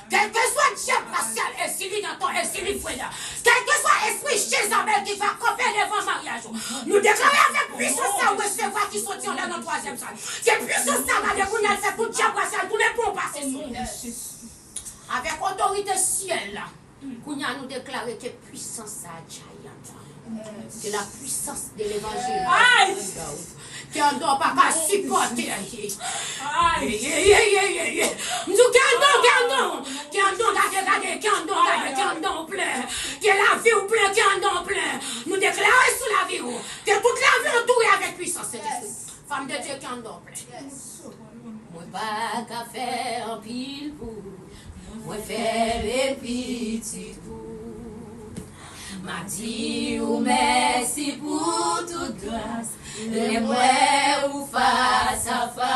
Quel que soit le chef racial, et s'il est dans ton, et s'il est frère, quel que soit l'esprit chez Isabelle qui va camper devant le mariage, nous déclarons avec puissance ça, recevoir qui sont là dans le troisième salle. C'est puissance ça, avec qu'on a fait tout le chef racial, tous les bons passer sur avec autorité ciel là, qu'on a nous déclaré que puissance ça a que la puissance de l'évangile. Qui en doit pas supporter. Nous qui en don plein, que la vie ou plein, qui en don plein. Nous déclarons sous la vie que toute la vie entourée avec puissance. Femme de Dieu qui en don plein. Moi pas qu'à faire un pile pour, moi faire les petits pour. M'a dit ou merci pour toute grâce, les moi ou face à face.